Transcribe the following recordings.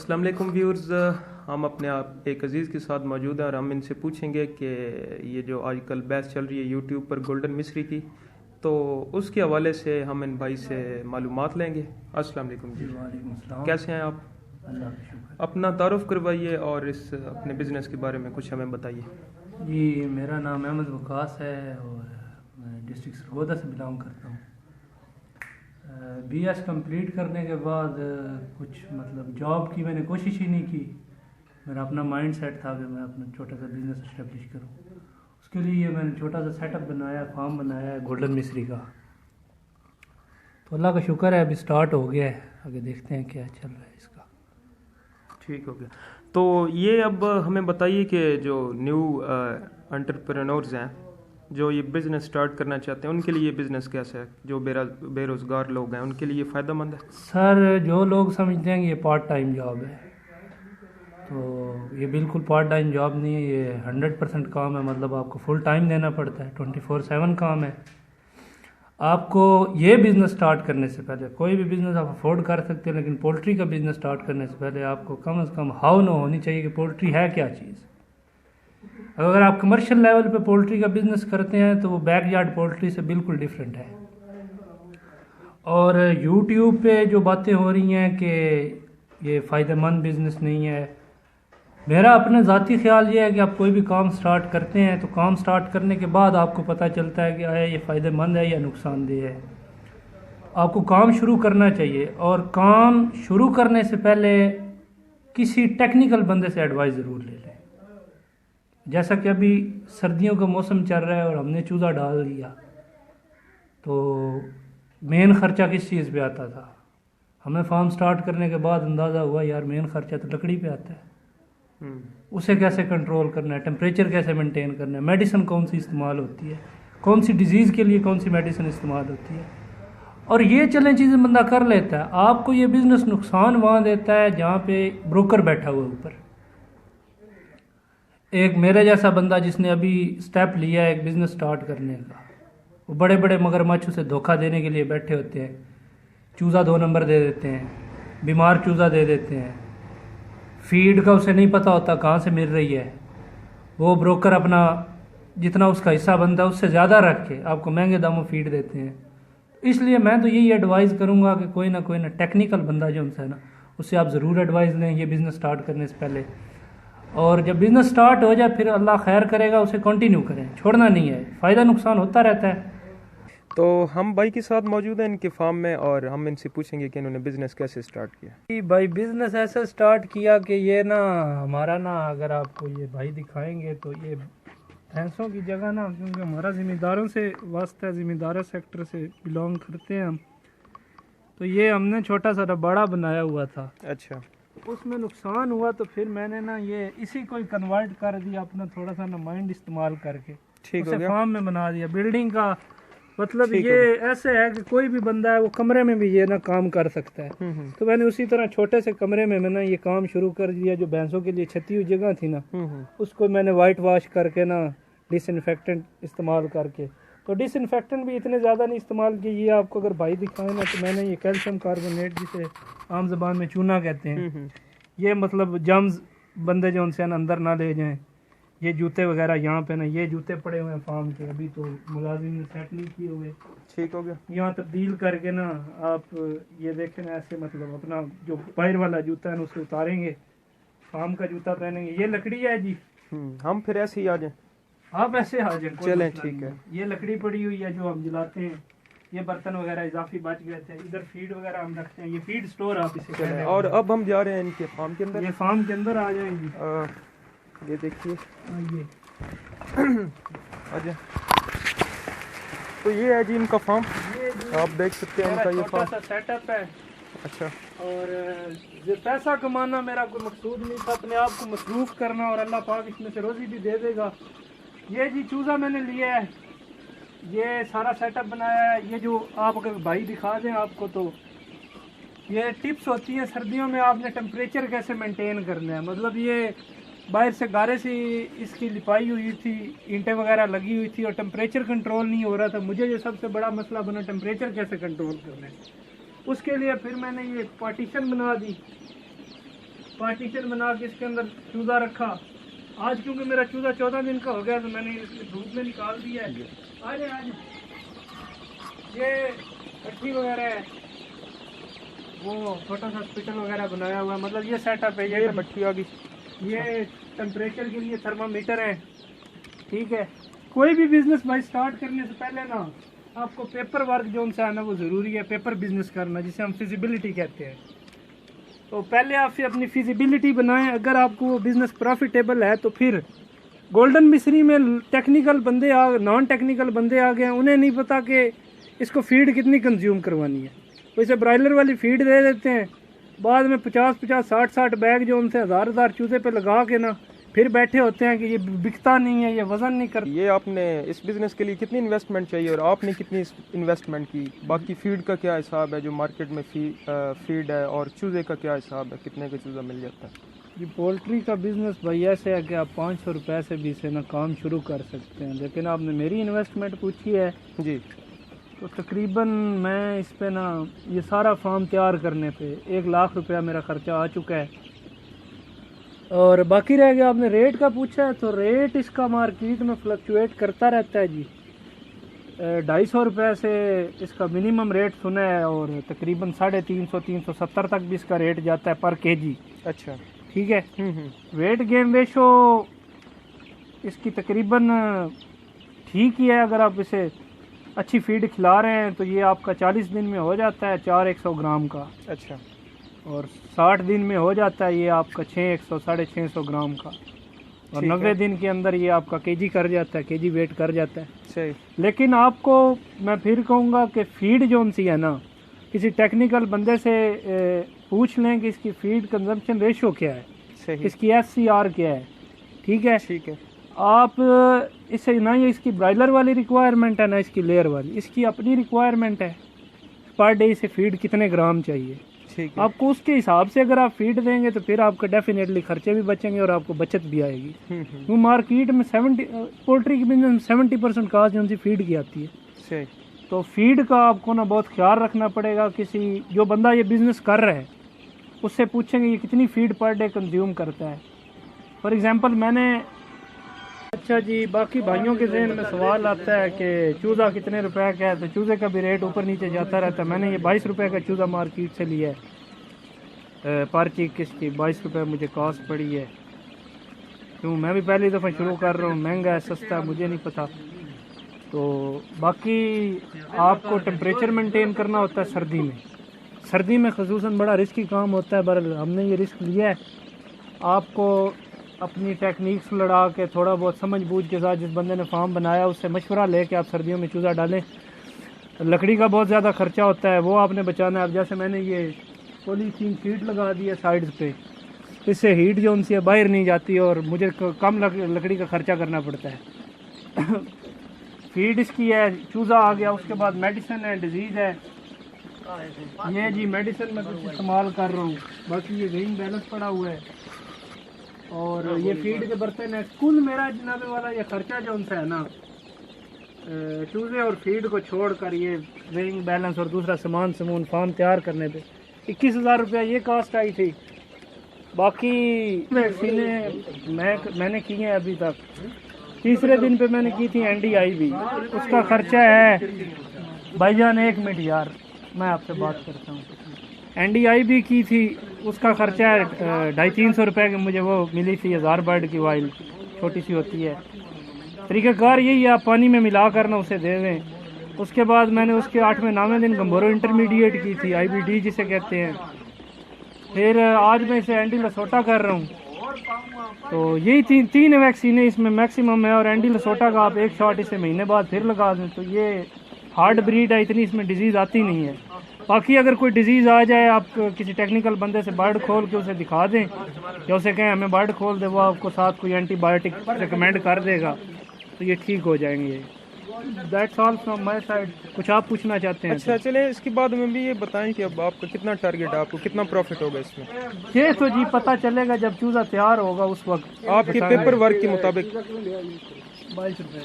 अस्सलाम वालेकुम व्यूअर्स, हम अपने आप एक अज़ीज़ के साथ मौजूद हैं और हम इनसे पूछेंगे कि ये जो आजकल बहस चल रही है यूट्यूब पर गोल्डन मिस्री की, तो उसके हवाले से हम इन भाई से मालूमात लेंगे। अस्सलाम वालेकुम जी। वालेकुम अस्सलाम। कैसे हैं आप? अल्लाह का शुक्र। अपना तारुफ करवाइए और इस अपने बिज़नेस के बारे में कुछ हमें बताइए। जी, मेरा नाम अहमद वकास है और मैं डिस्ट्रिक्ट सरगोदा से बिलोंग करता हूँ। BS कंप्लीट करने के बाद कुछ मतलब जॉब की मैंने कोशिश ही नहीं की। मेरा अपना माइंड सेट था कि मैं अपना छोटा सा बिज़नेस इस्टेब्लिश करूँ। उसके लिए मैंने छोटा सा सेटअप बनाया, फार्म बनाया है गोल्डन मिस्री का। तो अल्लाह का शुक्र है, अभी स्टार्ट हो गया है। आगे देखते हैं क्या चल रहा है इसका। ठीक हो गया। तो ये अब हमें बताइए कि जो न्यू एंटरप्रेन्योर्स हैं, जो ये बिज़नेस स्टार्ट करना चाहते हैं, उनके लिए ये बिज़नेस कैसा है? जो बेरोज़गार लोग हैं उनके लिए फ़ायदेमंद है? सर, जो लोग समझते हैं कि ये पार्ट टाइम जॉब है, तो ये बिल्कुल पार्ट टाइम जॉब नहीं है। ये 100% काम है। मतलब आपको फुल टाइम देना पड़ता है, 24/7 काम है। आपको ये बिज़नेस स्टार्ट करने से पहले, कोई भी बिज़नेस आप अफोर्ड कर सकते हैं, लेकिन पोल्ट्री का बिज़नेस स्टार्ट करने से पहले आपको कम से कम हाउ नो होनी चाहिए कि पोल्ट्री है क्या चीज़। अगर आप कमर्शियल लेवल पे पोल्ट्री का बिज़नेस करते हैं तो वो बैकयार्ड पोल्ट्री से बिल्कुल डिफरेंट है। और यूट्यूब पे जो बातें हो रही हैं कि ये फ़ायदेमंद बिज़नेस नहीं है, मेरा अपना ज़ाती ख्याल ये है कि आप कोई भी काम स्टार्ट करते हैं तो काम स्टार्ट करने के बाद आपको पता चलता है कि आया ये फ़ायदेमंद है या नुकसानदेह है। आपको काम शुरू करना चाहिए और काम शुरू करने से पहले किसी टेक्निकल बंदे से एडवाइस ज़रूर ले लें। जैसा कि अभी सर्दियों का मौसम चल रहा है और हमने चूज़ा डाल दिया, तो मेन ख़र्चा किस चीज़ पे आता था? हमें फार्म स्टार्ट करने के बाद अंदाज़ा हुआ यार मेन ख़र्चा तो लकड़ी पे आता है। उसे कैसे कंट्रोल करना है, टेम्परेचर कैसे मेंटेन करना है, मेडिसिन कौन सी इस्तेमाल होती है, कौन सी डिजीज़ के लिए कौन सी मेडिसिन इस्तेमाल होती है, और ये चलें चीज़ें बंदा कर लेता है। आपको ये बिज़नेस नुकसान वहाँ देता है जहाँ पे ब्रोकर बैठा हुआ है ऊपर। एक मेरे जैसा बंदा जिसने अभी स्टेप लिया है एक बिज़नेस स्टार्ट करने का, वो बड़े बड़े मगरमच्छ उसे धोखा देने के लिए बैठे होते हैं। चूज़ा 2 नंबर दे देते हैं, बीमार चूज़ा दे देते हैं, फीड का उसे नहीं पता होता कहाँ से मिल रही है। वो ब्रोकर अपना जितना उसका हिस्सा बनता है उससे ज़्यादा रख के आपको महंगे दामों फीड देते हैं। इसलिए मैं तो यही एडवाइस करूँगा कि कोई ना टेक्निकल बंदा जो उनसे है ना, उससे आप ज़रूर एडवाइस लें ये बिज़नेस स्टार्ट करने से पहले। और जब बिज़नेस स्टार्ट हो जाए फिर अल्लाह खैर करेगा, उसे कंटिन्यू करें, छोड़ना नहीं है। फ़ायदा नुकसान होता रहता है। तो हम भाई के साथ मौजूद हैं इनके फार्म में और हम इनसे पूछेंगे कि इन्होंने बिज़नेस कैसे स्टार्ट किया। भाई बिज़नेस ऐसे स्टार्ट किया कि ये ना हमारा ना, अगर आपको ये भाई दिखाएंगे तो ये भैंसों की जगह ना, क्योंकि हमारा ज़िम्मेदारों से वास्ता है, ज़िम्मेदार सेक्टर से बिलोंग करते हैं हम, तो ये हमने छोटा सा रबाड़ा बनाया हुआ था। अच्छा। उसमें नुकसान हुआ तो फिर मैंने ना ये इसी को कन्वर्ट कर दिया, अपना थोड़ा सा ना माइंड इस्तेमाल करके ठीक हो उसे गया। फार्म में बना दिया। बिल्डिंग का मतलब ये ऐसे है कि कोई भी बंदा है वो कमरे में भी ये ना काम कर सकता है। तो मैंने उसी तरह छोटे से कमरे में मैंने ये काम शुरू कर दिया। जो भैंसों के लिए छती हुई जगह थी ना, उसको मैंने वाइट वॉश करके ना, डिसइंफेक्टेंट इस्तेमाल करके, तो डिसइंफेक्टेंट भी इतने ज़्यादा नहीं इस्तेमाल किए। ये आपको अगर भाई दिखाए ना, तो मैंने ये कैल्शियम कार्बोनेट, जिसे आम ज़बान में चूना कहते हैं, ये मतलब जम्स बंदे जो उनसे अंदर ना ले जाएं। ये जूते वगैरह यहाँ पे ना, ये जूते पड़े हुए हैं फार्म के, अभी तो मुलाजिम ने सेट नहीं किए हुए। ठीक हो गया। यहाँ तब्दील करके ना आप ये देखें ना, ऐसे मतलब अपना जो पैर वाला जूता है ना उसे उतारेंगे, फार्म का जूता पहनेंगे। ये लकड़ी है जी। हम फिर ऐसे ही आ जाएं। आप ऐसे आ जाएं, चलें, ठीक है। ये लकड़ी पड़ी हुई है जो हम जलाते हैं। ये बर्तन वगैरह इजाफी बच गए थे, इधर फीड वगैरह हम रखते हैं। ये फीड स्टोर आप इसे कहते हैं। और अब हम जा रहे हैं इनके फार्म के अंदर। ये फार्म के अंदर आ जाएंगे। ये देखिए, आइए अच्छा। तो ये है जी इनका फार्म, आप देख सकते हैं इनका ये छोटा फार्म। सा सेटअप है। अच्छा। और ये पैसा कमाना मेरा कोई मकसूद नहीं था, अपने आप को मसरूफ करना, और अल्लाह पाक इसमें से रोज़ी भी दे देगा। ये जी चूज़ा मैंने लिया है, ये सारा सेटअप बनाया है। ये जो आप अगर भाई दिखा दें आपको, तो ये टिप्स होती हैं सर्दियों में आपने टेम्परेचर कैसे मेंटेन करना है। मतलब ये बाहर से गारे से इसकी लिपाई हुई थी, ईंटें वगैरह लगी हुई थी, और टेम्परेचर कंट्रोल नहीं हो रहा था। मुझे जो सबसे बड़ा मसला बना टेम्परेचर कैसे कंट्रोल करना है। उसके लिए फिर मैंने ये पार्टीशन बना दी। पार्टीशन बना के इसके अंदर चूजा रखा। आज क्योंकि मेरा चूजा 14 दिन का हो गया तो मैंने इसे धूप में निकाल दिया है। आज ये भट्टी वगैरह है, वो छोटा सा हॉस्पिटल वगैरह बनाया हुआ है, मतलब ये सेटअप है। ये भट्टी आ गई, ये टेम्परेचर के लिए थर्मामीटर है। ठीक है, कोई भी बिजनेस भाई स्टार्ट करने से पहले ना आपको पेपर वर्क जो उनसे आना वो ज़रूरी है। पेपर बिजनेस करना जिसे हम फिजिबिलिटी कहते हैं। तो पहले आप फिर अपनी फिजिबिलिटी बनाएं। अगर आपको वो बिज़नेस प्रॉफिटेबल है तो फिर गोल्डन मिस्री में टेक्निकल बंदे नॉन टेक्निकल बंदे आ गए, उन्हें नहीं पता कि इसको फीड कितनी कंज्यूम करवानी है। तो इसे ब्रायलर वाली फीड दे देते हैं, बाद में 50-50 60-60 बैग जो उनसे 1000 चूजे पे लगा के ना फिर बैठे होते हैं कि ये बिकता नहीं है, ये वजन नहीं करता। ये आपने इस बिज़नेस के लिए कितनी इन्वेस्टमेंट चाहिए और आपने कितनी इन्वेस्टमेंट की? बाकी फीड का क्या हिसाब है जो मार्केट में फीड है, और चूज़े का क्या हिसाब है, कितने का चूज़ा मिल जाता है? जी पोल्ट्री का बिज़नेस भाई ऐसे है कि आप 500 रुपये से भी इसे ना काम शुरू कर सकते हैं। लेकिन आपने मेरी इन्वेस्टमेंट पूछी है जी, तो तकरीबन मैं इस पे ना ये सारा फार्म तैयार करने पे 1 लाख रुपया मेरा ख़र्चा आ चुका है। और बाकी रह गया, आपने रेट का पूछा है तो रेट इसका मार्केट में फ्लक्चुएट करता रहता है जी। 250 रुपये से इसका मिनिमम रेट सुना है और तकरीबन 350-370 तक भी इसका रेट जाता है पर केजी। अच्छा, ठीक है। वेट गेन रेशो इसकी तकरीबन ठीक ही है। अगर आप इसे अच्छी फीड खिला रहे हैं तो ये आपका 40 दिन में हो जाता है 400 ग्राम का। अच्छा, और 60 दिन में हो जाता है ये आपका 600-650 ग्राम का। और 90 दिन के अंदर ये आपका केजी कर जाता है, केजी वेट कर जाता है। सही। लेकिन आपको मैं फिर कहूँगा कि फीड जो सी है ना, किसी टेक्निकल बंदे से पूछ लें कि इसकी फीड कंजम्पशन रेशो क्या है, सही, इसकी FCR क्या है। ठीक है, ठीक है। आप इसे ना ये इसकी ब्रायलर वाली रिक्वायरमेंट है ना इसकी लेयर वाली, इसकी अपनी रिक्वायरमेंट है। पर डे इसे फीड कितने ग्राम चाहिए, ठीक है। आपको उसके हिसाब से अगर आप फीड देंगे तो फिर आपका डेफिनेटली खर्चे भी बचेंगे और आपको बचत भी आएगी। वो मार्केट में 70 पोल्ट्री के बिजनेस में 70% कास्ट जो उनसे फीड की आती है। सही। तो फीड का आपको ना बहुत ख्याल रखना पड़ेगा। किसी जो बंदा ये बिज़नेस कर रहा है उससे पूछेंगे ये कितनी फीड पर डे कंज्यूम करता है। फॉर एग्जांपल मैंने, अच्छा जी, बाकी भाइयों के जहन में सवाल आता है कि चूज़ा कितने रुपए का है, तो चूज़े का भी रेट ऊपर नीचे जाता रहता है। मैंने ये 22 रुपये का चूज़ा मार्केट से लिया है पर चीज किसकी 22 रुपये मुझे कॉस्ट पड़ी है। क्यों, मैं भी पहली दफ़ा शुरू कर रहा हूँ, महंगा है सस्ता है मुझे नहीं पता। तो बाकी आपको टेम्परेचर मेंटेन करना होता है सर्दी में। सर्दी में ख़ुसूसन बड़ा रिस्की काम होता है, पर हमने ये रिस्क लिया है। आपको अपनी टेक्निक्स लड़ा के थोड़ा बहुत समझ बूझ के साथ जिस बंदे ने फार्म बनाया उससे मशवरा लेके आप सर्दियों में चूज़ा डालें। लकड़ी का बहुत ज़्यादा खर्चा होता है, वो आपने बचाना है। अब जैसे मैंने ये पॉलीथीन शीट लगा दी है साइड्स पे, इससे हीट जो उनसे बाहर नहीं जाती और मुझे कम लकड़ी का खर्चा करना पड़ता है। फीड इसकी है, चूज़ा आ गया, उसके बाद मेडिसिन है, डिजीज़ है। ये जी मेडिसिन मैं कुछ इस्तेमाल कर रहा हूँ, बाकी ये वेइंग बैलेंस पड़ा हुआ है और ये फीड के बर्तन है। कुल मेरा जनाबे वाला ये खर्चा जो उनसे है ना, चूज़े और फीड को छोड़कर ये वेइंग बैलेंस और दूसरा सामान फार्म तैयार करने पे 21,000 रुपया ये कॉस्ट आई थी। बाकी वैक्सीनें मैंने की हैं अभी तक। तीसरे दिन पे मैंने की थी NDIV, उसका खर्चा है भाईजान 1 मिनट यार मैं आपसे बात करता हूँ। NDIV की थी, उसका खर्चा है 250-300 रुपये की मुझे वो मिली थी 1000 बर्ड की वाइल, छोटी सी होती है। तरीक़ाकार यही है, आप पानी में मिला कर ना उसे दे दें। उसके बाद मैंने उसके 8वें-9वें दिन गंबोरो इंटरमीडिएट की थी, IBD जिसे कहते हैं। फिर आज मैं इसे एंटी लसोटा कर रहा हूँ। तो यही तीन वैक्सीनें इसमें मैक्सिमम है। और एंटी लसोटा का आप एक शॉट इसे महीने बाद फिर लगा दें तो ये हार्ड ब्रीड है, इतनी इसमें डिजीज़ आती नहीं है। बाकी अगर कोई डिजीज़ आ जाए, आप किसी टेक्निकल बंदे से बर्ड खोल के उसे दिखा दें या उसे कहें हमें बर्ड खोल दे, वो आपको साथ कोई एंटीबायोटिक रिकमेंड कर देगा तो ये ठीक हो जाएंगे। That's all from my side. कुछ आप पूछना चाहते हैं? अच्छा, चले इसके बाद में भी ये बताएं कि अब आपका कितना टारगेट है, आपको कितना प्रॉफिट होगा इसमें? ये तो जी पता चलेगा जब चूज़ा तैयार होगा उस वक्त। आपके पेपर वर्क के मुताबिक 22 रुपये।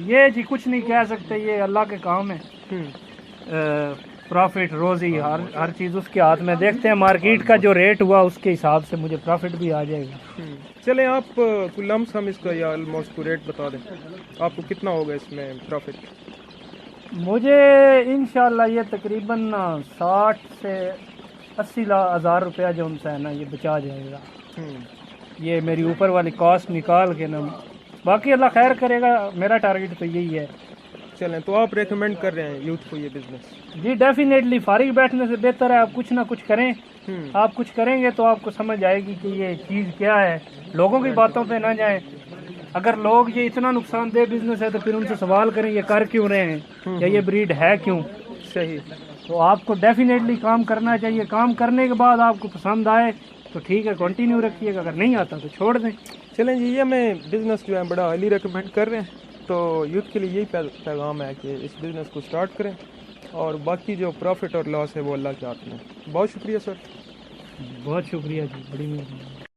ये जी कुछ नहीं कह सकते, ये अल्लाह के काम है। प्रॉफिट रोजी हर चीज़ उसके हाथ में। देखते हैं मार्केट का जो रेट हुआ उसके हिसाब से मुझे प्रॉफिट भी आ जाएगा। चलें, आप कोई लमसम इसका या ऑलमोस्ट को रेट बता दें, आपको कितना होगा इसमें प्रॉफिट? मुझे इंशाल्लाह ये तकरीबन 60 से 80 हज़ार रुपया जो उनसे है ना ये बचा जाएगा। ये मेरी ऊपर वाली कॉस्ट निकाल के ना, बाकी अल्लाह खैर करेगा, मेरा टारगेट तो यही है। चलें, तो आप रेकमेंड कर रहे हैं यूथ को ये बिजनेस? जी डेफिनेटली, फारिग बैठने से बेहतर है आप कुछ ना कुछ करें। आप कुछ करेंगे तो आपको समझ आएगी कि ये चीज़ क्या है, लोगों की बातों पे ना जाएं। अगर लोग ये इतना नुकसानदेह बिजनेस है तो फिर उनसे सवाल करें ये कर क्यों रहे हैं या ये ब्रीड है क्यों सही। तो आपको डेफिनेटली काम करना चाहिए। काम करने के बाद आपको पसंद आए तो ठीक है कंटिन्यू रखिएगा, अगर नहीं आता तो छोड़ दें। चलें जी, ये हमें बिज़नेस जो है बड़ा हाईली रिकमेंड कर रहे हैं। तो यूथ के लिए यही पैगाम है कि इस बिज़नेस को स्टार्ट करें और बाकी जो प्रॉफिट और लॉस है वो अल्लाह के हाथ में। बहुत शुक्रिया सर। बहुत शुक्रिया जी, बड़ी मेहरबानी।